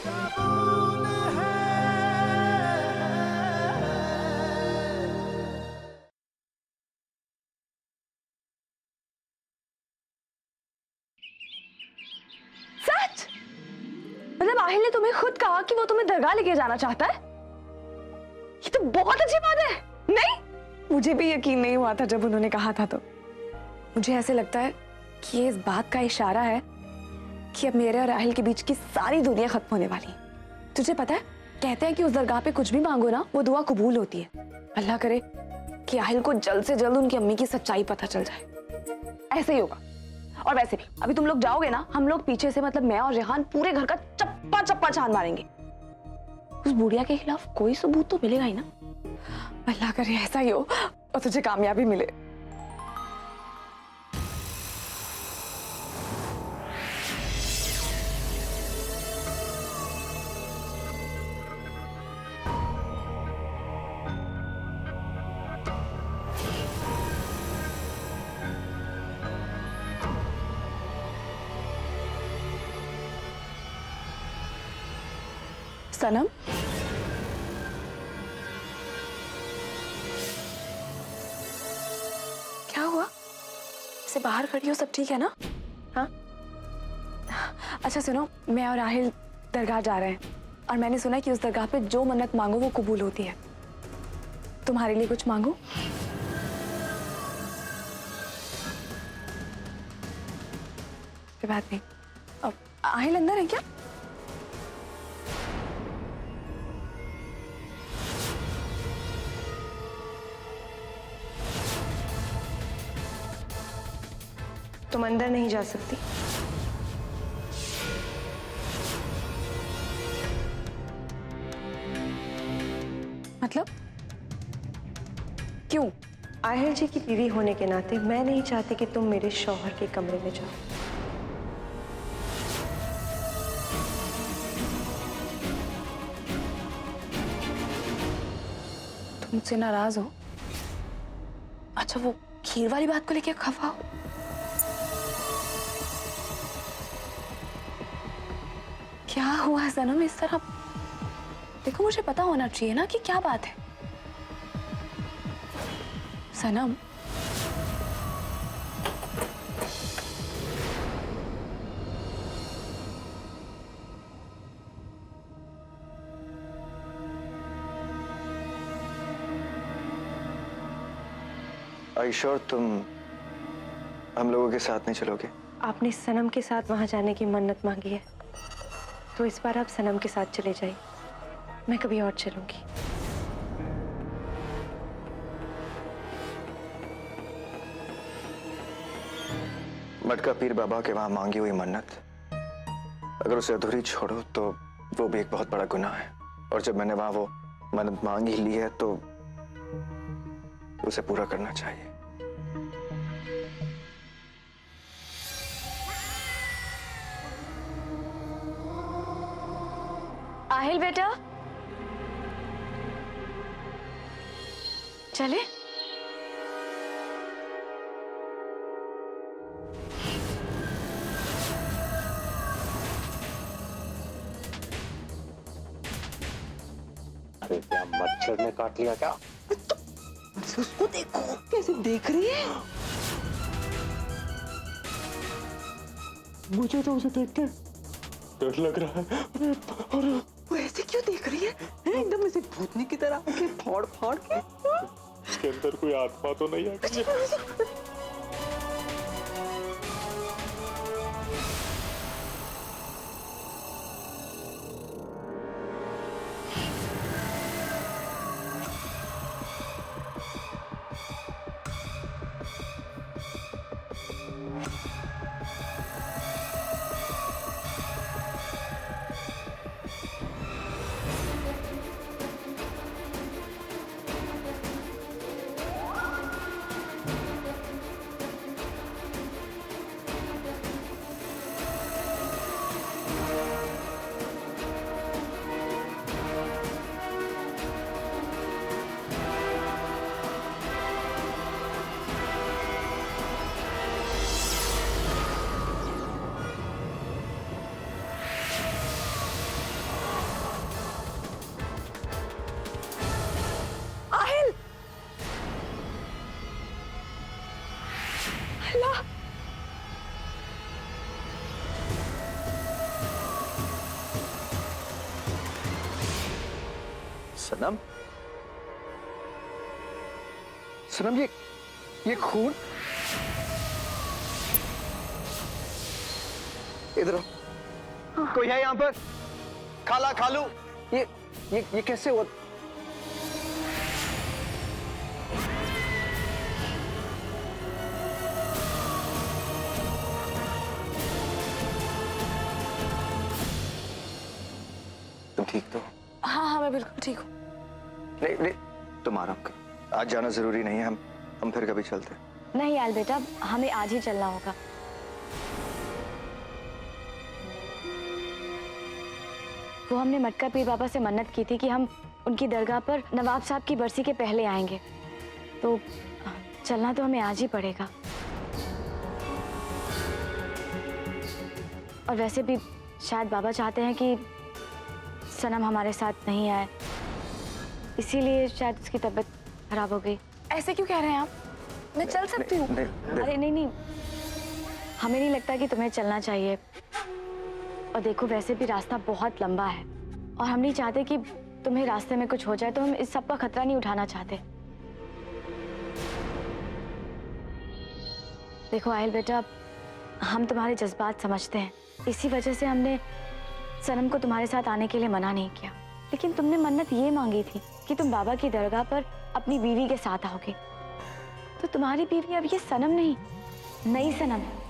सच? मतलब आहिल ने तुम्हें खुद कहा कि वो तुम्हें दरगाह लेके जाना चाहता है? ये तो बहुत अच्छी बात है। नहीं, मुझे भी यकीन नहीं हुआ था जब उन्होंने कहा था। तो मुझे ऐसे लगता है कि ये इस बात का इशारा है कि अब मेरे और आहिल के बीच की सारी दुनिया खत्म होने वाली है। तुझे पता है, कहते हैं कि उस दरगाह पे कुछ भी मांगो ना, वो दुआ कबूल होती है। अल्लाह करे कि आहिल को जल्द से जल्द उनकी अम्मी की सच्चाई पता चल जाए। ऐसे ही होगा। और वैसे भी अभी तुम लोग जाओगे ना, हम लोग पीछे से, मतलब मैं और रेहान, पूरे घर का चप्पा चप्पा छान मारेंगे। उस बुढ़िया के खिलाफ कोई सबूत तो मिलेगा ही ना। अल्लाह करे ऐसा ही हो और तुझे कामयाबी मिले। सनम, क्या हुआ? से बाहर खड़ी हो, सब ठीक है ना? हाँ। अच्छा सुनो, मैं और राहिल दरगाह जा रहे हैं और मैंने सुना कि उस दरगाह पे जो मन्नत मांगो वो कबूल होती है। तुम्हारे लिए कुछ मांगो? कोई बात नहीं। अब आहिल अंदर है क्या? तुम अंदर नहीं जा सकती। मतलब क्यों? आहिल जी की बीवी होने के नाते मैं नहीं चाहती कि तुम मेरे शौहर के कमरे में जाओ। तुम मुझसे नाराज हो? अच्छा, वो खीर वाली बात को लेके खफा हो? क्या हुआ सनम इस तरह? देखो, मुझे पता होना चाहिए ना कि क्या बात है। सनम, आयशा, तुम हम लोगों के साथ नहीं चलोगे? आपने सनम के साथ वहां जाने की मन्नत मांगी है, तो इस बार आप सनम के साथ चले जाइए। मैं कभी और चलूंगी। मटका पीर बाबा के वहां मांगी हुई मन्नत, अगर उसे अधूरी छोड़ो तो वो भी एक बहुत बड़ा गुनाह है। और जब मैंने वहां वो मन्नत मांग ही ली है तो उसे पूरा करना चाहिए। आहिल बेटा, चले? अरे क्या मच्छर ने काट लिया क्या? उसको देखो कैसे देख रही है। मुझे तो उसे देखकर डर लग रहा है। और वो ऐसे क्यों देख रही है? एकदम ऐसे भूतनी की तरह आंखें फाड़ फाड़ के। इसके अंदर कोई आत्मा तो नहीं आ गई? सनम, सनम ये खून, इधर आओ। कोई है यहाँ पर? खाला, खालू, ये कैसे हुआ? तुम ठीक तो? हाँ हाँ, मैं बिल्कुल ठीक हूँ। नहीं नहीं, तुम आराम करो, आज जाना जरूरी नहीं है, हम फिर कभी चलते हैं। नहीं यार बेटा, हमें आज ही चलना होगा। वो हमने मटका पीर बाबा से मन्नत की थी कि हम उनकी दरगाह पर नवाब साहब की बरसी के पहले आएंगे, तो चलना तो हमें आज ही पड़ेगा। और वैसे भी शायद बाबा चाहते हैं कि सनम हमारे साथ नहीं आए, इसीलिए शायद उसकी तबीयत खराब हो गई। ऐसे क्यों कह रहे हैं आप? मैं चल सकती हूँ। अरे नहीं नहीं, हमें नहीं लगता कि तुम्हें चलना चाहिए। और देखो, वैसे भी रास्ता बहुत लंबा है और हम नहीं चाहते कि तुम्हें रास्ते में कुछ हो जाए, तो हम इस सब का खतरा नहीं उठाना चाहते। देखो आयल बेटा, हम तुम्हारे जज्बात समझते हैं, इसी वजह से हमने सनम को तुम्हारे साथ आने के लिए मना नहीं किया। लेकिन तुमने मन्नत ये मांगी थी कि तुम बाबा की दरगाह पर अपनी बीवी के साथ आओगे, तो तुम्हारी बीवी अब ये सनम नहीं, नई सनम है।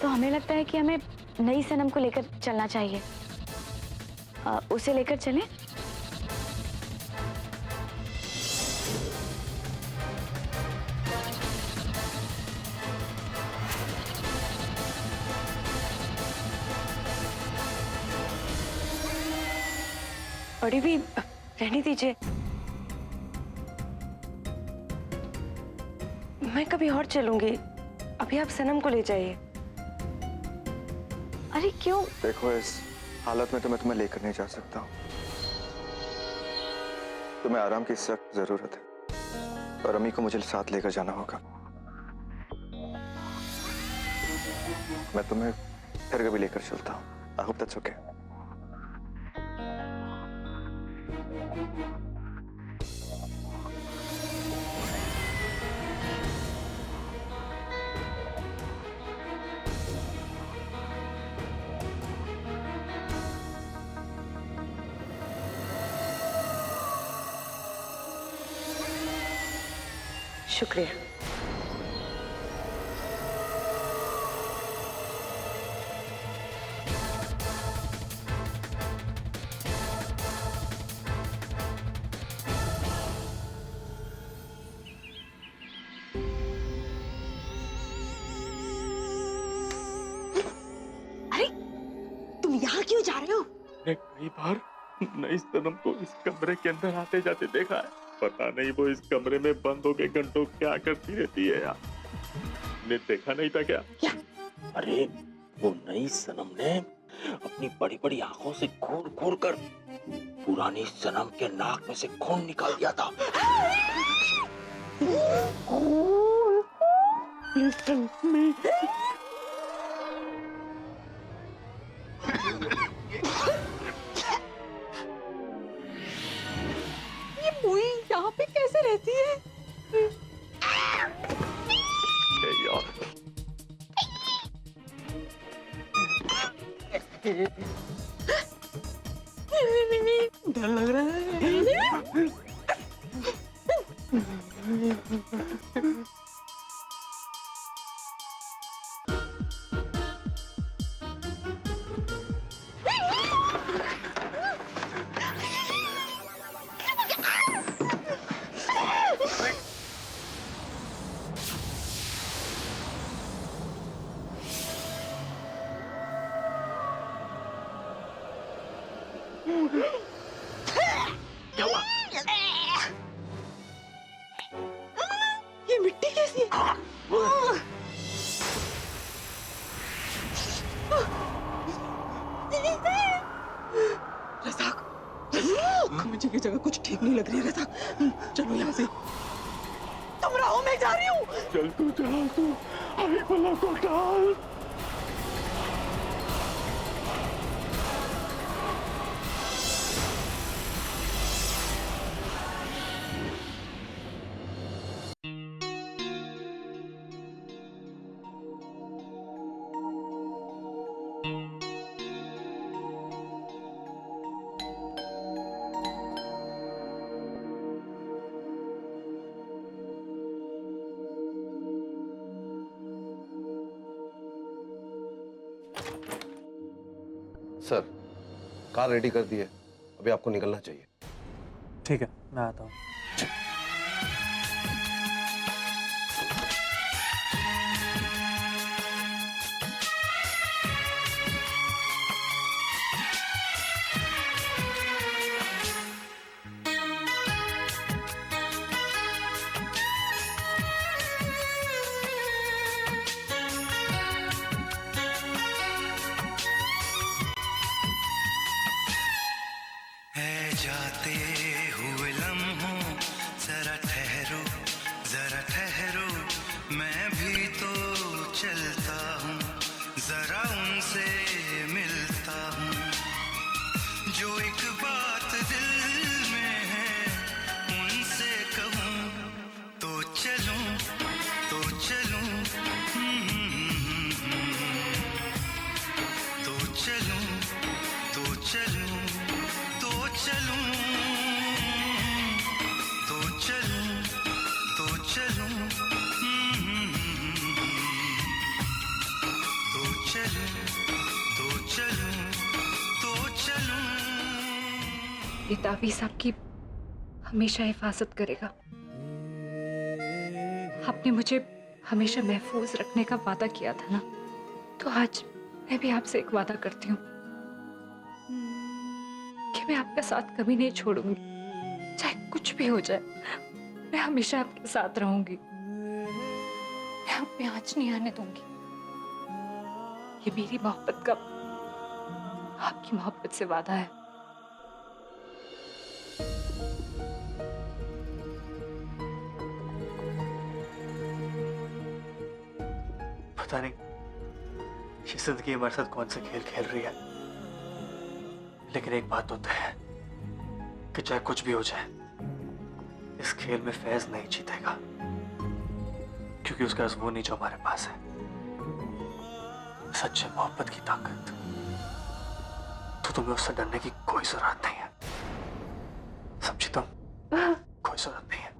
तो हमें लगता है कि हमें नई सनम को लेकर चलना चाहिए। उसे लेकर चलें? बड़ी भी रहने दीजिए, मैं कभी और चलूंगी, अभी आप सनम को ले जाइए। अरे क्यों? देखो, इस हालत में तो मैं तुम्हें लेकर नहीं जा सकता हूँ। तुम्हें आराम की सख्त जरूरत है और अम्मी को मुझे साथ लेकर जाना होगा। मैं तुम्हें फिर कभी लेकर चलता हूँ। I hope that's okay. शुक्रिया। अरे तुम यहाँ क्यों जा रहे हो? मैंने कई बार नई सनम को इस कमरे के अंदर आते जाते देखा है। पता नहीं वो इस कमरे में बंद होके घंटों क्या करती रहती है यार। ने देखा नहीं था क्या? अरे वो नई सनम ने अपनी बड़ी बड़ी आंखों से घूर घूर कर पुरानी सनम के नाक में से खून निकाल दिया था। ये बुई यहाँ पे कैसे रहती है? यार डर लग रहा है। ये मिट्टी कैसी है? रज़ाक, मुझे ये जगह कुछ ठीक नहीं लग रही है रज़ाक। चलो यहाँ से। तुम रहो, मैं जा रही हूँ। चल तू, चला तू, अभी भला को डाल। सर, कार रेडी कर दी है, अभी आपको निकलना चाहिए। ठीक है, मैं आता हूँ। जाते हुए लम्हों जरा ठहरो मैं भी तो चलता हूँ, जरा उनसे मिलता हूँ। जो एक बात दिल में है उनसे कहूँ तो चलूं तो चलूं तो चलूं तो चलूं तो चलूं तो चलूं तो चलूं तो चलूं तो चलूं तो चलूं। ये तावीज़ आपकी हमेशा हिफाजत करेगा। आपने मुझे हमेशा महफूज रखने का वादा किया था ना, तो आज मैं भी आपसे एक वादा करती हूँ कि मैं आपका साथ कभी नहीं छोड़ूंगी, चाहे कुछ भी हो जाए। मैं हमेशा आपके साथ रहूंगी, मैं आप में आँच नहीं आने दूंगी। ये मेरी मोहब्बत का आपकी मोहब्बत से वादा है। पता नहीं ये जिंदगी हमारे साथ कौन सा खेल खेल रही है, लेकिन एक बात तो तय है कि चाहे कुछ भी हो जाए, इस खेल में फैज नहीं जीतेगा, क्योंकि उसके पास वो नहीं जो हमारे पास है, सच्चे मोहब्बत की ताकत। तो तुम्हें उससे डरने की कोई जरूरत नहीं है, समझी तुम? कोई जरूरत नहीं है।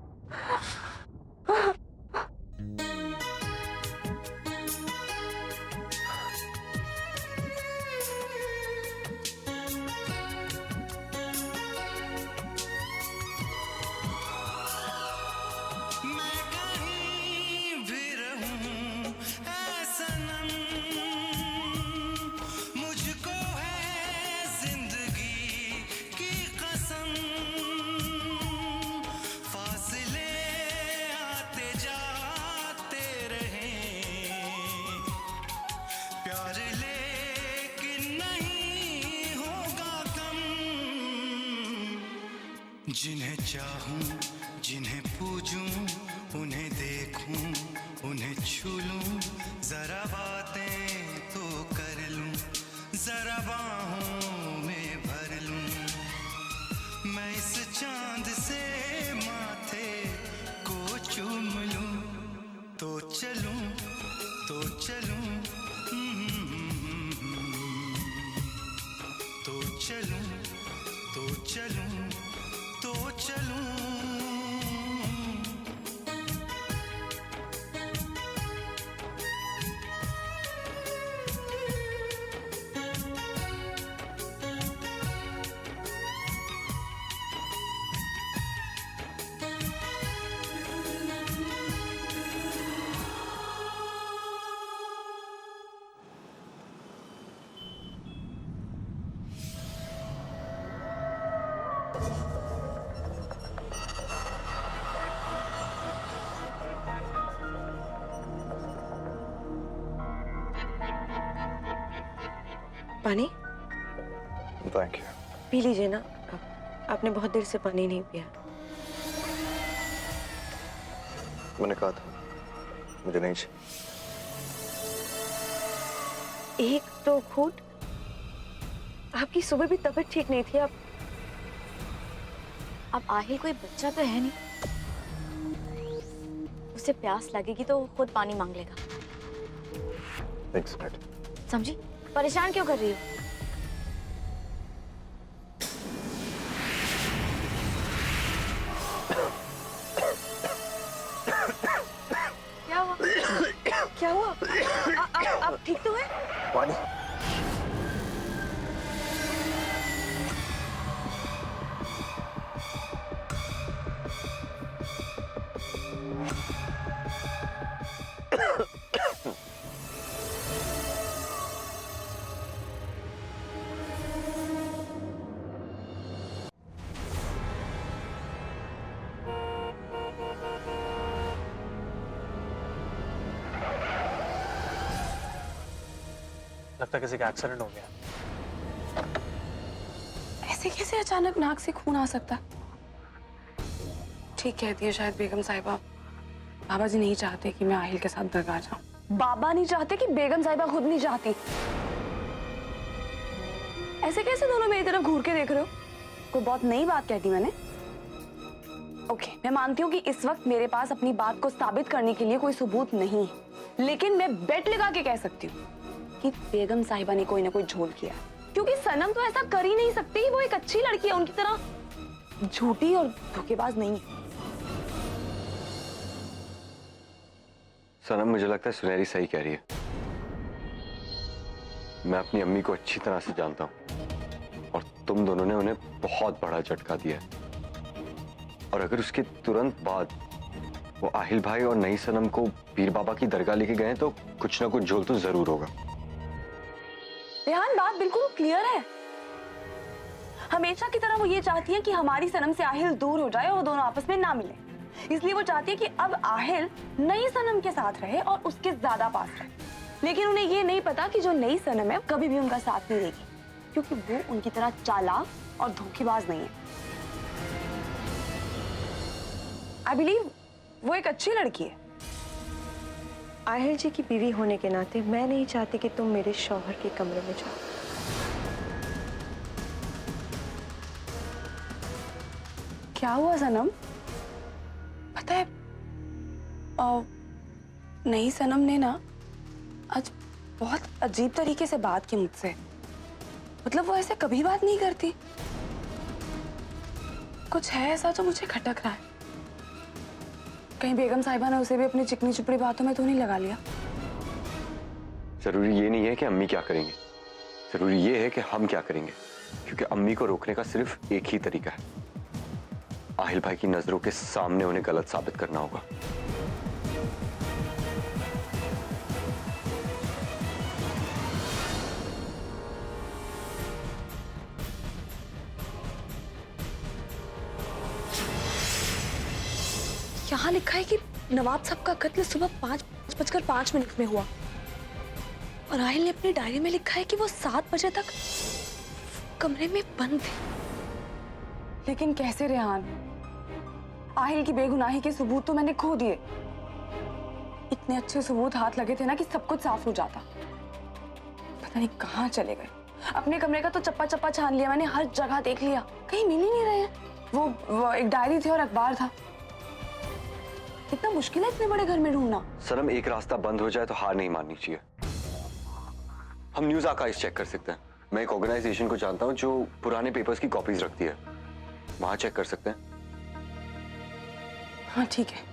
जिन्हें चाहूं जिन्हें पूजूं उन्हें देखूं उन्हें छू लूं, जरा बातें तो कर लूं, जरा बाहों में भर लूं। मैं इस चांद से माथे को चूम लूं तो चलूं तो चलूं तो चलूं तो चलूं तो चलूं। पानी थैंक यू। पी लीजिए ना, आपने बहुत देर से पानी नहीं पिया। मैंने कहा था मुझे नहीं चाहिए। एक तो घूंट। आपकी सुबह भी तबीयत ठीक नहीं थी। अब आहिल कोई बच्चा तो है नहीं, उसे प्यास लगेगी तो वो खुद पानी मांग लेगा। एक मिनट। समझी? परेशान क्यों कर रही हो? क्या हुआ? क्या हुआ? आप ठीक तो हैं? पानी। लगता है किसी का एक्सीडेंट हो गया। ऐसे कैसे अचानक नाक से खून आ सकता? ठीक कहती है शायद बेगम साहिबा, बाबा जी नहीं चाहते कि मैं आहिल के साथ दरगाह जाऊं। बाबा नहीं चाहते कि बेगम साहिबा खुद नहीं चाहती? ऐसे कैसे दोनों मेरी तरफ घूर के देख रहे हो? कोई बहुत नई बात कहती मैंने? ओके, मैं मानती हूँ कि इस वक्त मेरे पास अपनी बात को साबित करने के लिए कोई सबूत नहीं है, लेकिन मैं बेट लगा के कह सकती हूँ कि बेगम साहिबा ने कोई ना कोई झोल किया, क्योंकि सनम तो ऐसा कर ही नहीं सकती। वो एक अच्छी लड़की है, उनकी तरह झूठी और धोखेबाज नहीं है। सनम, मुझे लगता है सुनहरी सही कह रही है। मैं अपनी अम्मी को अच्छी तरह से जानता हूं और तुम दोनों ने उन्हें बहुत बड़ा झटका दिया है। और अगर उसके तुरंत बाद वो आहिल भाई और नई सनम को पीर बाबा की दरगाह लेके गए तो कुछ ना कुछ झोल तो जरूर होगा। रेहान, बात बिल्कुल क्लियर है। हमेशा की तरह वो ये चाहती है कि हमारी सनम से आहिल दूर हो जाए और वो दोनों आपस में ना मिले। इसलिए वो चाहती है कि अब आहिल नई सनम के साथ रहे और उसके ज्यादा पास रहे। लेकिन उन्हें ये नहीं पता कि जो नई सनम है कभी भी उनका साथ नहीं देगी, क्योंकि वो उनकी तरह चालाक और धोखेबाज नहीं है। आई बिलीव वो एक अच्छी लड़की है। आहिल जी की बीवी होने के नाते मैं नहीं चाहती कि तुम मेरे शौहर के कमरे में जाओ। क्या हुआ सनम? पता है, नई सनम ने ना आज बहुत अजीब तरीके से बात की मुझसे। मतलब वो ऐसे कभी बात नहीं करती। कुछ है ऐसा जो मुझे खटक रहा है। कहीं बेगम साहिबा ने उसे भी अपनी चिकनी चुपड़ी बातों में तो नहीं लगा लिया? जरूरी ये नहीं है कि अम्मी क्या करेंगे, जरूरी ये है कि हम क्या करेंगे, क्योंकि अम्मी को रोकने का सिर्फ एक ही तरीका है। आहिल भाई की नजरों के सामने उन्हें गलत साबित करना होगा। यहाँ लिखा है कि नवाब साहब का कत्ल सुबह 5:05 में हुआ और आहिल ने अपनी डायरी में लिखा है कि वो 7 बजे तक कमरे में बंद थे। लेकिन कैसे रेहान? आहिल की बेगुनाही के सबूत तो मैंने खो दिए। इतने अच्छे सबूत हाथ लगे थे ना कि सब कुछ साफ हो जाता। पता नहीं कहाँ चले गए। अपने कमरे का तो चप्पा चप्पा छान लिया मैंने, हर जगह देख लिया, कहीं मिल ही नहीं रहे हैं। वो एक डायरी थी और अखबार था। कितना मुश्किल है इतने बड़े घर में ढूंढना। सनम, एक रास्ता बंद हो जाए तो हार नहीं माननी चाहिए। हम न्यूज आर्काइव्स चेक कर सकते हैं। मैं एक ऑर्गेनाइजेशन को जानता हूं जो पुराने पेपर्स की कॉपीज रखती है, वहां चेक कर सकते हैं। हाँ ठीक है।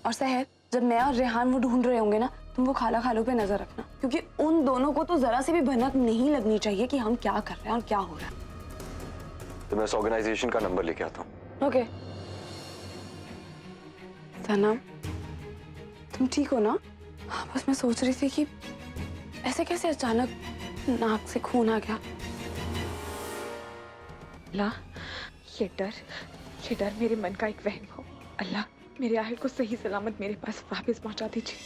और सहर, जब मैं और रेहान वो ढूंढ रहे होंगे ना, तुम वो खाला खालों पे नजर रखना, क्योंकि उन दोनों को तो जरा से भी भनक नहीं लगनी चाहिए कि हम क्या कर रहे हैं और क्या हो रहा है। तो मैं उस ऑर्गेनाइजेशन का नंबर लेके आता हूँ। ओके। सनम, तुम ठीक हो ना? हाँ, बस मैं सोच रही थी कि ऐसे कैसे अचानक नाक से खून आ गया। अल्लाह, ये डर मेरे मन का एक वहम हो। अल्लाह, मेरे आहिल को सही सलामत मेरे पास वापस पहुंचा दीजिए।